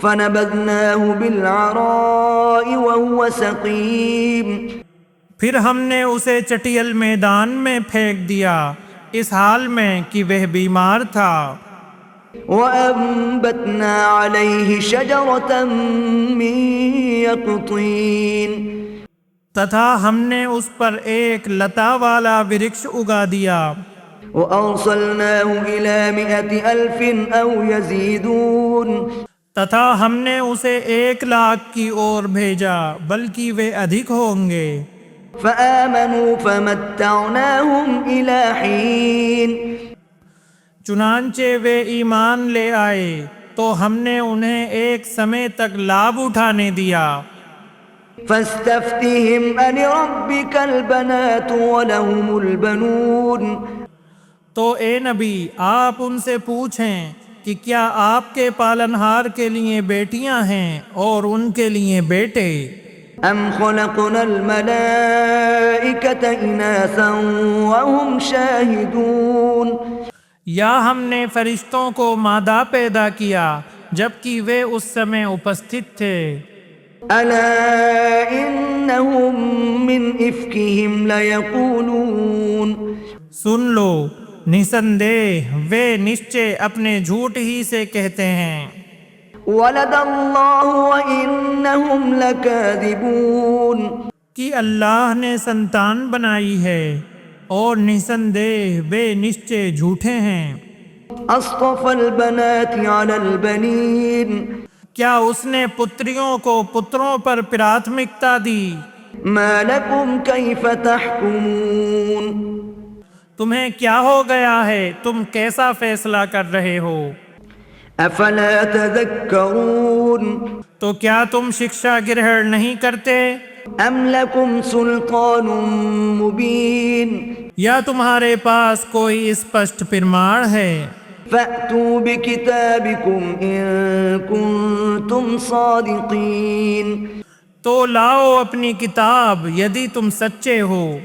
فنبذناه بالعراء وهو سقيم پھر ہم نے اسے چٹیل میدان میں پھینک دیا اس حال میں کہ وہ بیمار تھا۔ وأنبتنا عليه شجرة من يقطين تتھا ہم نے اس پر ایک لتا والا ورکش اگا دیا۔ وأرسلناه إلى 100,000 أو يزيدون تتھا ہم نے اسے 1,00,000 کی اور بھیجا بلکہ وہ ادھک ہوں گے۔ فآمنوا فمتعناهم إلى حين چنانچہ وہ ایمان لے آئے تو ہم نے انہیں ایک سمے تک لابھ اٹھانے دیا۔ فاستفتهم ألربك البنات ولهم البنون تو اے نبی آپ ان سے پوچھیں کہ کیا آپ کے پالنہار کے لیے بیٹیاں ہیں اور ان کے لیے بیٹے؟ أم خلقنا الملائكة إناثا وهم شاهدون یا ہم نے فرشتوں کو مادہ پیدا کیا جبکہ وہ اس سمے اپستھت تھے۔ ألا إنهم من إفكهم ليقولون سن لو نسندہ وہ نشچے اپنے جھوٹ ہی سے کہتے ہیں۔ ولد الله وإنهم لكاذبون کہ اللہ نے سنتان بنائی ہے اور نسندہ بے نشچے جھوٹے ہیں۔ أصطفى البنات على البنين کیا اس نے پتریوں کو پتروں پر پراتمکتا دی؟ ما لكم كيف تحكمون تمہیں کیا ہو گیا ہے، تم کیسا فیصلہ کر رہے ہو؟ أفلا تذكرون تو کیا تم شکشا گرہڑ نہیں کرتے؟ أم لكم سلطان مبين یا تمہارے پاس کوئی اسپشٹ پرماڑ ہے؟ فأتوا بكتابكم إن كنتم صادقين تو لاؤ اپنی کتاب یدی تم سچے ہو۔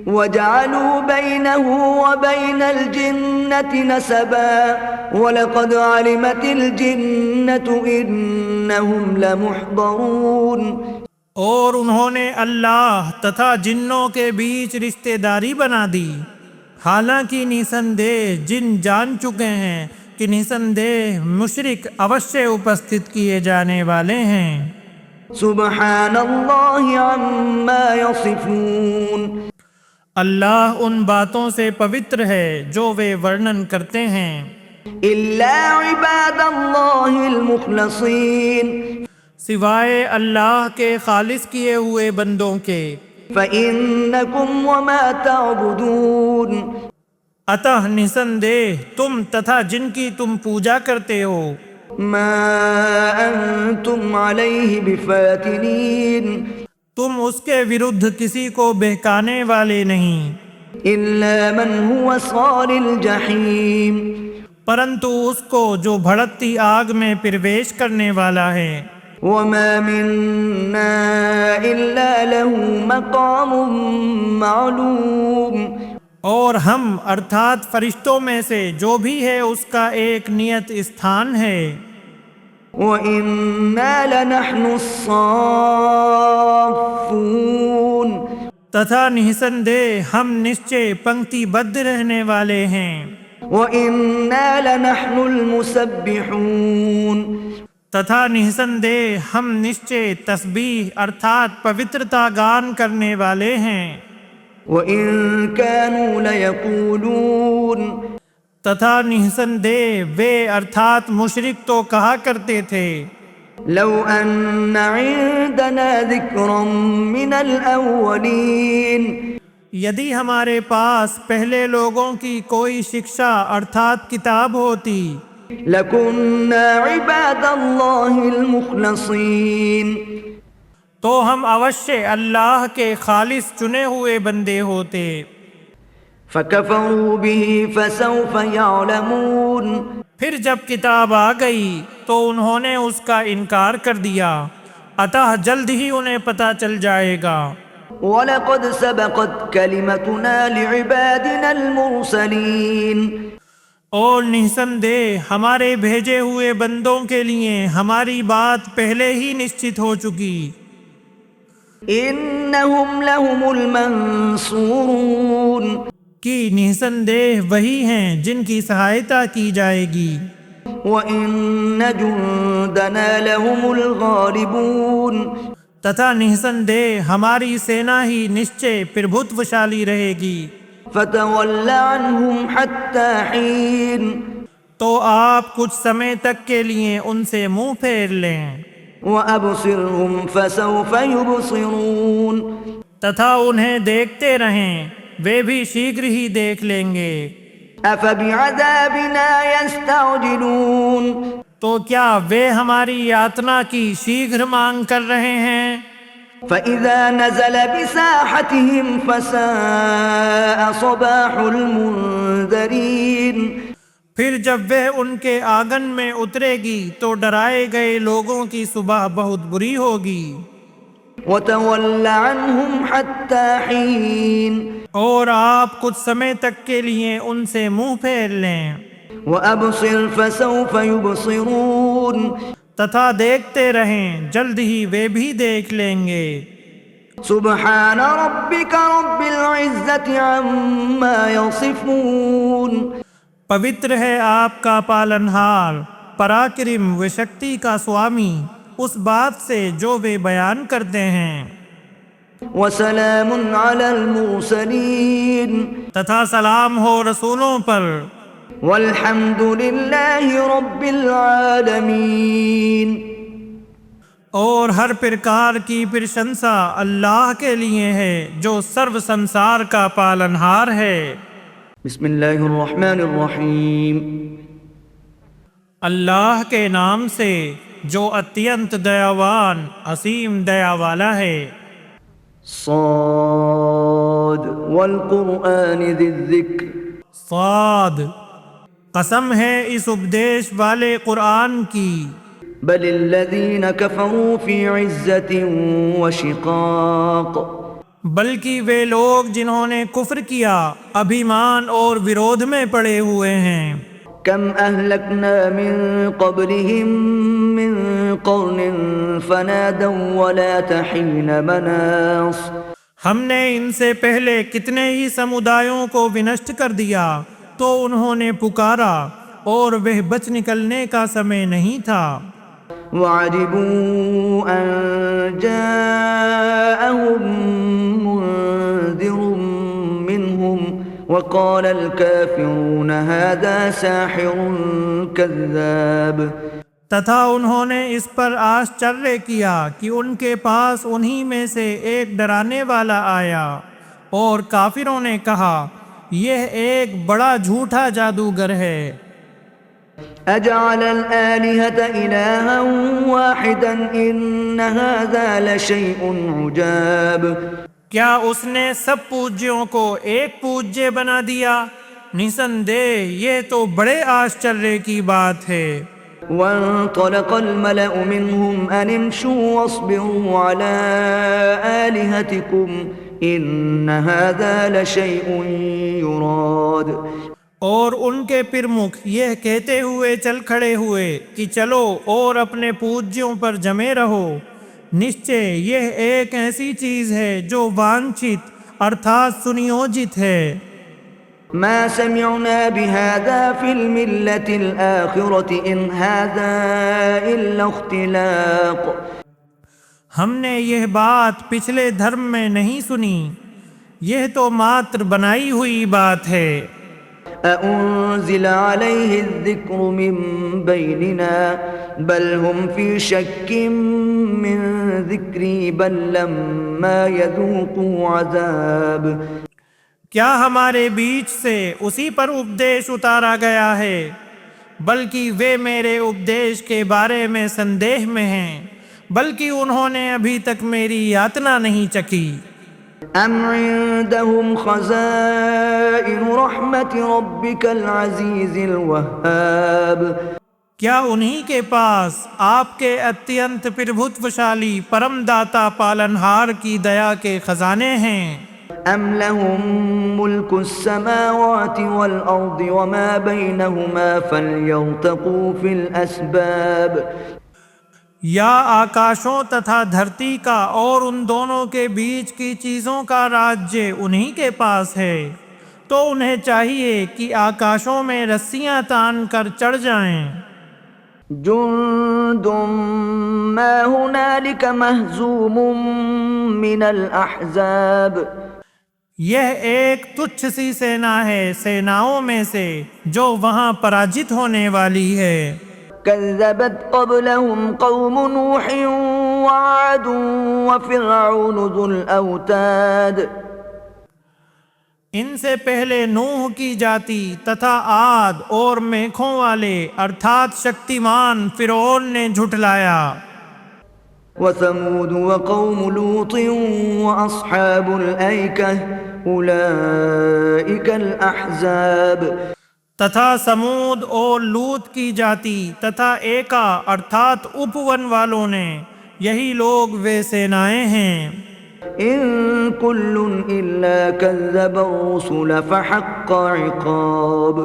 وجعلوا بينه وبين الجنة نسبا ولقد علمت الجنة إنهم لمحضرون اور انہوں نے اللہ تتھا جنوں کے بیچ رشتہ داری بنا دی، حالانکہ نسندہ جن جان چکے ہیں کہ نسندہ مشرک اوشے اپستھت کیے جانے والے ہیں۔ سبحان اللہ عما يصفون اللہ ان باتوں سے پوتر ہے جو وہ ورنن کرتے ہیں۔ إلا عباد اللہ المخلصین سوائے اللہ کے خالص کیے ہوئے بندوں کے۔ فإنکم وما تعبدون اتہ نسندہ تم تتھا جن کی تم پوجا کرتے ہو ما انتم علیہ بفاتنین تم اس کے وردھ کسی کو بہکانے والے نہیں، الا من هو صال الجحیم پرنتو اس کو جو بھڑکتی آگ میں پرویش کرنے والا ہے۔ وما منا الا له مقام معلوم اور ہم ارتھات فرشتوں میں سے جو بھی ہے اس کا ایک نیت استھان ہے۔ وَإِنَّا لَنَحْنُ الصَّافُّونَ تتھا نسندہ ہم نشچے پنکتی بدھ رہنے والے ہیں۔ وَإِنَّا لَنَحْنُ الْمُسَبِّحُونَ تتھا نسندہ ہم نشچے تسبیح ارتھات پوترتا گان کرنے والے ہیں۔ وَإِن كَانُوا لَيَقُولُونَ تتھا نسندہ وے ارتھات مشرک تو کہا کرتے تھے، لَوْ أَنَّ عِندَنَا ذِكْرًا مِّنَ الْأَوَّلِينَ یدی ہمارے پاس پہلے لوگوں کی کوئی شکشا ارتھات کتاب ہوتی، لَكُنَّا عِبَادَ اللَّهِ الْمُخْلَصِينَ تو ہم اوشے اللہ کے خالص چنے ہوئے بندے ہوتے۔ فَكَفَرُوا بِهِ فَسَوْفَ يَعْلَمُونَ پھر جب کتاب آ گئی تو انہوں نے اس کا انکار کر دیا، اتہ جلد ہی انہیں پتہ چل جائے گا۔ وَلَقَدْ سَبَقَتْ كَلِمَتُنَا لِعِبَادِنَا الْمُرْسَلِينَ اور نسندہ ہمارے بھیجے ہوئے بندوں کے لیے ہماری بات پہلے ہی نشچت ہو چکی۔ إنهم لهم المنصورون کہ نسندہ وہی ہیں جن کی سہایتا کی جائے گی، وإن جندنا لهم الغالبون تتھا نسندہ ہماری سینا ہی نشچے پربھتوشالی رہے گی۔ فتول عنهم حتى حين تو آپ کچھ سمے تک کے لیے ان سے منہ پھیر لیں، وأبصرهم فسوف يبصرون تتھا انہیں دیکھتے رہیں، وہ بھی شیغر ہی دیکھ لیں گے۔ أفبعذابنا يستعجلون تو کیا وہ ہماری یاتنا کی شیغر مانگ کر رہے ہیں؟ فإذا نزل بساحتهم فساء صباح المنذرين پھر جب وہ ان کے آنگن میں اترے گی تو ڈرائے گئے لوگوں کی صبح بہت بری ہوگی۔ وتول عنهم حتى حين اور آپ کچھ سمے تک کے لیے ان سے منہ پھیر لیں، وأبصر فسوف يبصرون تتھا دیکھتے رہیں، جلد ہی وہ بھی دیکھ لیں گے۔ سبحان ربك رب العزة عما يصفون پوتر ہے آپ کا پالنہار، پراکرم و شکتی کا سوامی، اس بات سے جو وہ بیان کرتے ہیں۔ وسلام على المرسلين تتھا سلام ہو رسولوں پر، والحمد لله رب العالمين اور ہر پرکار کی پرشنسا اللہ کے لیے ہے جو سرو سنسار کا پالنہار ہے۔ بسم اللہ الرحمن الرحیم اللہ کے نام سے جو اتینت دیاوان اسیم دیا والا ہے۔ صاد والقرآن ذی الذکر صاد، قسم ہے اس اپدیش والے قرآن کی، بل الذین کفروا فی عزت وشقاق بلکہ وہ لوگ جنہوں نے کفر کیا ابھیمان اور ورودھ میں پڑے ہوئے ہیں۔ کم اہلکنا من قبلہم من قرن فنادوا ولا تحین مناص ہم نے ان سے پہلے کتنے ہی سمودایوں کو ونشٹ کر دیا تو انہوں نے پکارا اور وہ بچ نکلنے کا سمے نہیں تھا۔ وعجبوا ان جاءهم منذر منهم وقال الكافرون هذا ساحر كذاب تتھا انہوں نے اس پر آشچریہ کیا کہ ان کے پاس انہی میں سے ایک ڈرانے والا آیا، اور کافروں نے کہا یہ ایک بڑا جھوٹا جادوگر ہے۔ اجعل الآلهة إلها واحدا ان هذا لشيء عجاب کیا اس نے سب پوجیوں کو ایک پوجیہ بنا دیا؟ نسندہ یہ تو بڑے آشچریہ کی بات ہے۔ وانطلق الملأ منهم ان امشوا واصبروا على آلهتكم ان هذا لشيء يراد اور ان کے پرمکھ یہ کہتے ہوئے چل کھڑے ہوئے کہ چلو اور اپنے پوجیوں پر جمے رہو، نشچے یہ ایک ایسی چیز ہے جو وانچت ارتھات سنیوجت ہے۔ ما سمعنا بهذا في الملة الآخرة ان هذا الا اختلاق ہم نے یہ بات پچھلے دھرم میں نہیں سنی، یہ تو ماتر بنائی ہوئی بات ہے۔ أأنزل عليه الذكر من بيننا بل هم في شك من ذكري بل لما يذوقوا عذاب کیا ہمارے بیچ سے اسی پر اپدیش اتارا گیا ہے؟ بلکہ وہ میرے اپدیش کے بارے میں سندیہ میں ہیں، بلکہ انہوں نے ابھی تک میری یاتنا نہیں چکھی۔ ام عندهم خزائن رحمت ربك العزیز الوهاب کیا انہی کے پاس آپ کے اتینت پربھتوشالی پرم داتا پالنہار کی دیا کے خزانے ہیں؟ أم لهم ملك السماوات والأرض وما بينهما فليرتقوا في الأسباب یا آکاشوں تتھا دھرتی کا اور ان دونوں کے بیچ کی چیزوں کا راجیہ انہی کے پاس ہے، تو انہیں چاہیے کہ آکاشوں میں رسیاں تان کر چڑھ جائیں۔ جند ما هنالك مهزوم من الأحزاب یہ ایک تچھ سی سینا ہے سیناؤں میں سے جو وہاں پراجت ہونے والی ہے۔ كذبت قبلهم قوم نوح وعاد وفرعون ذو الأوتاد ان سے پہلے نوح کی جاتی تتھا عاد اور میکھوں والے ارتھات شکتیمان فرعون نے جھٹلایا۔ وثمود وقوم لوط وأصحاب الأيكة أولئك الأحزاب تتھا سمود اور لوط کی جاتی تتھا ایکا ارتھات اپون والوں نے، یہی لوگ وہ سینائیں ہیں۔ إن كل إلا كذب الرسل فحق عقاب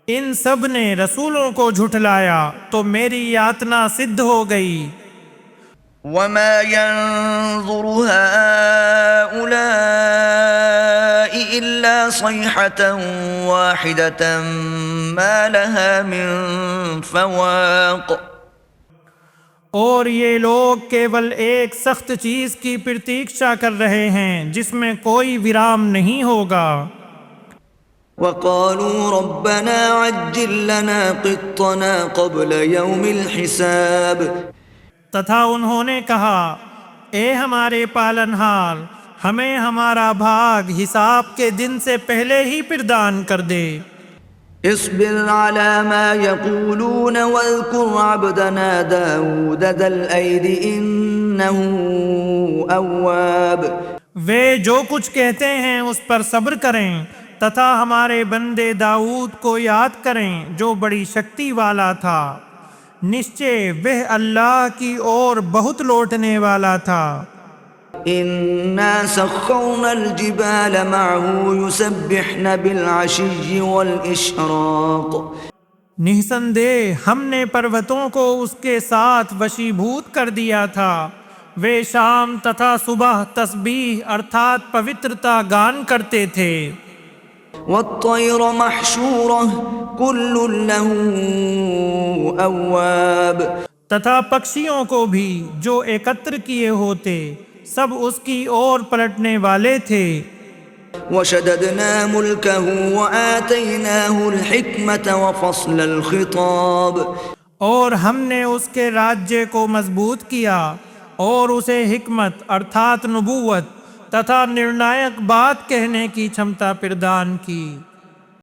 ان سب نے رسولوں کو جھٹلایا تو میری یاتنا سدھ ہو گئی۔ وما ينظر هؤلاء إلا صيحة واحدة ما لها من فواق اور یہ لوگ کیول ایک سخت چیز کی پرتیکشا کر رہے ہیں جس میں کوئی ویرام نہیں ہوگا۔ وقالوا ربنا عجل لنا قطنا قبل يوم الحساب تتھا انہوں نے کہا، اے ہمارے پالنہار، ہمیں ہمارا بھاگ حساب کے دن سے پہلے ہی پردان کر دے۔ اصبر على ما يقولون واذكر عبدنا داود ذا الأيد إنه أواب وہ جو کچھ کہتے ہیں اس پر صبر کریں تتھا ہمارے بندے داؤد کو یاد کریں جو بڑی شکتی والا تھا، نشچے وہ اللہ کی اور بہت لوٹنے والا تھا۔ إنا سخرنا الجبال معه يسبحن بالعشي والإشراق نسندہ ہم نے پروتوں کو اس کے ساتھ وشیبھوت کر دیا تھا، وہ شام تتھا صبح تسبیح ارتھات پوترتا گان کرتے تھے۔ والطير محشورة كل له أواب تتھا پکشیوں کو بھی جو ایکتر کیے ہوتے سب اس کی اور پلٹنے والے تھے۔ وشددنا ملكه وآتيناه الحكمة وفصل الخطاب اور ہم نے اس کے راجیہ کو مضبوط کیا اور اسے حکمت ارتھات نبوت تتھا نرنائک بات کہنے کی چھمتا پردان کی۔